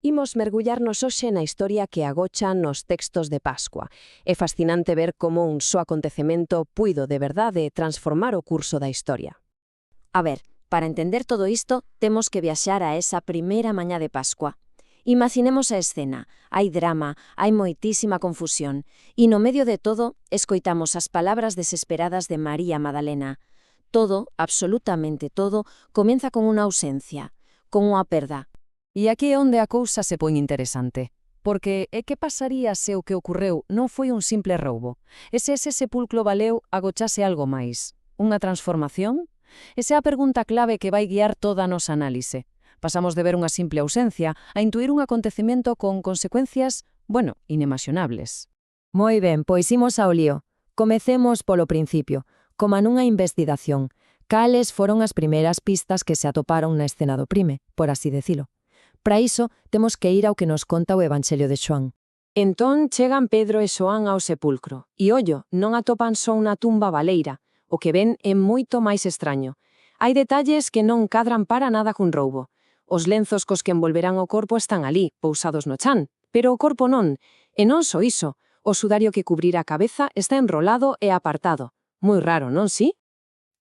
Imos mergullarnos hoxe na historia que agocha nos textos de Pascua. É fascinante ver como un só acontecemento puido de verdade transformar o curso da historia. A ver, para entender todo isto, temos que viaxar a esa primeira mañá de Pascua. Imaginemos a escena, hai drama, hai moitísima confusión, e no medio de todo, escoitamos as palabras desesperadas de María Madalena. Todo, absolutamente todo, comeza con unha ausencia, con unha perda. E aquí é onde a cousa se pon interesante. Porque que pasaría se o que ocorreu non foi un simple roubo? E se ese sepulcro valeu agochase algo máis? Unha transformación? Esa é a pregunta clave que vai guiar toda a nosa análise. Pasamos de ver unha simple ausencia a intuir un acontecemento con consecuencias, inimaxinables. Moi ben, pois imos ao lío. Comecemos polo principio, como nunha investigación. Cales foron as primeiras pistas que se atoparon na escena do crime, por así decilo? Para iso, temos que ir ao que nos conta o Evanxelio de Xoán. Entón chegan Pedro e Xoán ao sepulcro, e ollo, non atopan só unha tumba baleira, o que ven é moito máis extraño. Hai detalles que non cadran para nada cun roubo. Os lenzos cos que envolverán o corpo están ali, pousados no chan, pero o corpo non. E non só iso, o sudario que cubrira a cabeza está enrolado e apartado. Moi raro, non si?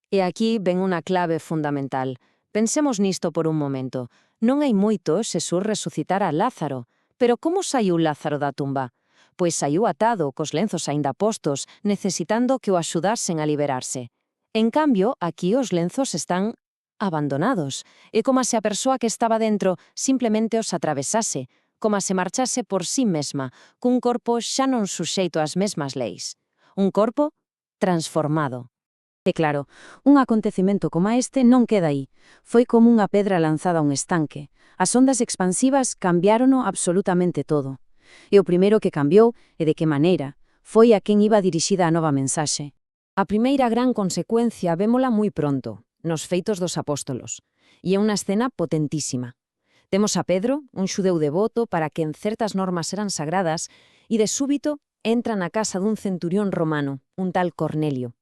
E aquí ven unha clave fundamental. Pensemos nisto por un momento. Non hai moito Xesús resucitar a Lázaro. Pero como saiu Lázaro da tumba? Pois saiu atado, cos lenzos aínda postos, necesitando que o axudasen a liberarse. En cambio, aquí os lenzos están abandonados. É como se a persoa que estaba dentro simplemente os atravesase, como se marchase por sí mesma, cun corpo xa non suxeito ás mesmas leis. Un corpo transformado. E claro, un acontecemento como este non queda aí. Foi como unha pedra lanzada a un estanque. As ondas expansivas cambiárono absolutamente todo. E o primeiro que cambiou, e de que maneira, foi a quen iba dirixida a nova mensaxe. A primeira gran consecuencia vémola moi pronto, nos Feitos dos Apóstolos. E é unha escena potentísima. Temos a Pedro, un xudeu devoto para quen certas normas eran sagradas, e de súbito entra na casa dun centurión romano, un tal Cornelio.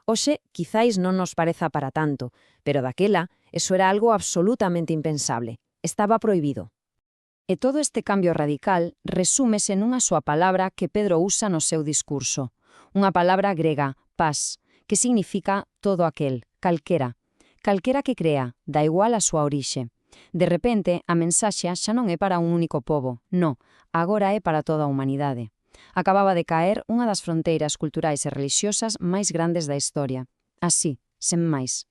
Hoxe, quizáis non nos pareza para tanto, pero daquela, eso era algo absolutamente impensable. Estaba prohibido. E todo este cambio radical resúmese nunha soa palabra que Pedro usa no seu discurso. Unha palabra grega, pas, que significa todo aquel, calquera. Calquera que crea, dá igual a súa orixe. De repente, a mensaxe xa non é para un único pobo, non, agora é para toda a humanidade. Acababa de caer unha das fronteiras culturais e religiosas máis grandes da historia. Así, sen máis.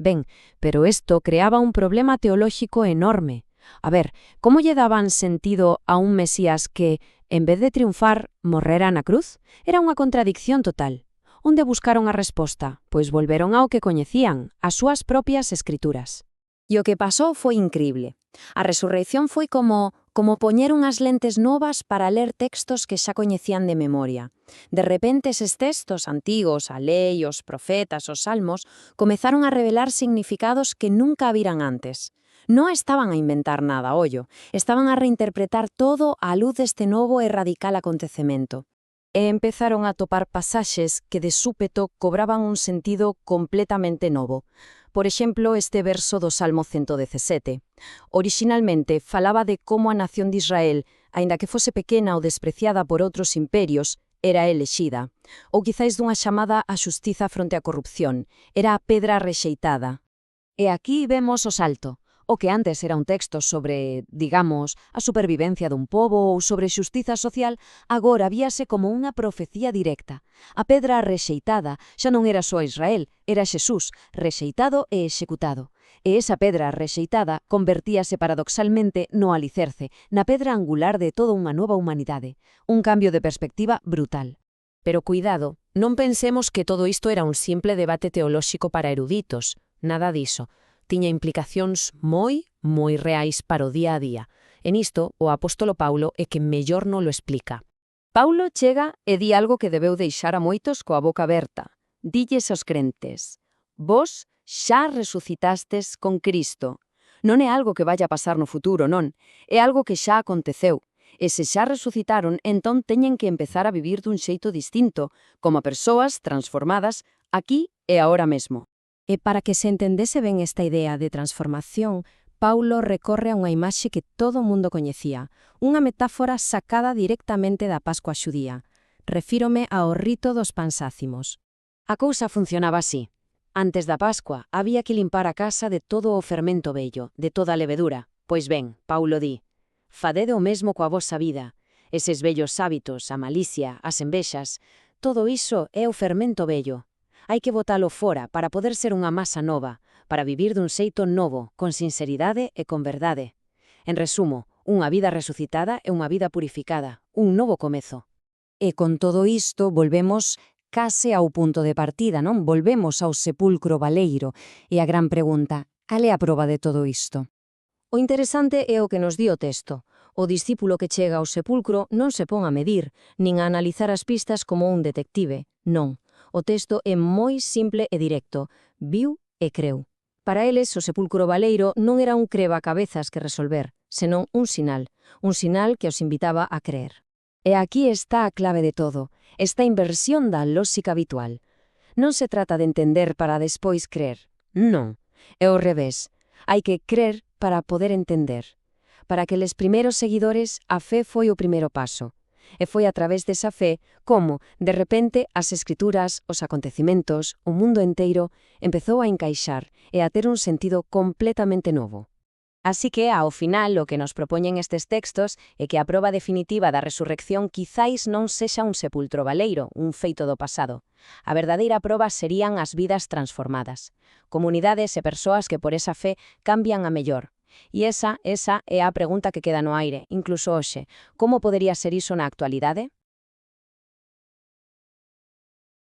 Ben, pero isto creaba un problema teolóxico enorme. A ver, como lle daban sentido a un Mesías que, en vez de triunfar, morrera na cruz? Era unha contradicción total. Onde buscaron a resposta? Pois volveron ao que coñecían, as súas propias escrituras. E o que pasou foi incrible. A resurreición foi como poñer unhas lentes novas para ler textos que xa coñecían de memoria. De repente, eses textos antigos, a lei, os profetas, os salmos, comezaron a revelar significados que nunca viran antes. Non estaban a inventar nada, ollo. Estaban a reinterpretar todo á luz deste novo e radical acontecemento. E empezaron a topar pasaxes que de súpeto cobraban un sentido completamente novo. Por exemplo, este verso do Salmo 117. Orixinalmente falaba de como a nación de Israel, aínda que fose pequena ou despreciada por outros imperios, era elexida. Ou quizáis dunha chamada á xustiza fronte á corrupción. Era a pedra rexeitada. E aquí vemos o salto. O que antes era un texto sobre, digamos, a supervivencia dun pobo ou sobre xustiza social, agora víase como unha profecía directa. A pedra rexeitada xa non era só Israel, era Xesús, rexeitado e executado. E esa pedra rexeitada convertíase paradoxalmente no alicerce, na pedra angular de toda unha nova humanidade. Un cambio de perspectiva brutal. Pero cuidado, non pensemos que todo isto era un simple debate teolóxico para eruditos. Nada diso. Tiña implicacións moi reais para o día a día. En isto, o apóstolo Paulo é que mellor non lo explica. Paulo chega e di algo que debeu deixar a moitos coa boca aberta. Dilles aos crentes: vos xa resucitastes con Cristo. Non é algo que vaya a pasar no futuro, non. É algo que xa aconteceu. E se xa resucitaron, entón teñen que empezar a vivir dun xeito distinto, como persoas transformadas aquí e agora mesmo. E para que se entendese ben esta idea de transformación, Paulo recorre a unha imaxe que todo o mundo coñecía, unha metáfora sacada directamente da Pascua xudía. Refírome ao rito dos pansácimos. A cousa funcionaba así. Antes da Pascua, había que limpar a casa de todo o fermento vello, de toda a levedura. Pois ben, Paulo di, fadede o mesmo coa vosa vida. Eses vellos hábitos, a malicia, as envexas, todo iso é o fermento vello. Hai que botalo fora para poder ser unha masa nova, para vivir dun xeito novo, con sinceridade e con verdade. En resumo, unha vida resucitada é unha vida purificada, un novo comezo. E con todo isto volvemos case ao punto de partida, non? Volvemos ao sepulcro baleiro. E a gran pregunta, cal é a proba de todo isto? O interesante é o que nos di o texto. O discípulo que chega ao sepulcro non se pon a medir, nin a analizar as pistas como un detective, non. O texto é moi simple e directo. Viu e creu. Para eles, o sepulcro baleiro non era un crevacabezas que resolver, senón un sinal que os invitaba a creer. E aquí está a clave de todo, esta inversión da lóxica habitual. Non se trata de entender para despois crer. Non, é ao revés. Hai que crer para poder entender. Para aqueles primeiros seguidores, a fe foi o primeiro paso. E foi a través desa fe como, de repente, as escrituras, os acontecimentos, o mundo enteiro, empezou a encaixar e a ter un sentido completamente novo. Así que, ao final, o que nos propoñen estes textos é que a proba definitiva da resurrección quizáis non sexa un sepulcro baleiro, un feito do pasado. A verdadeira proba serían as vidas transformadas. Comunidades e persoas que por esa fe cambian a mellor. E esa é a pregunta que queda no aire, incluso hoxe. Como podería ser iso na actualidade?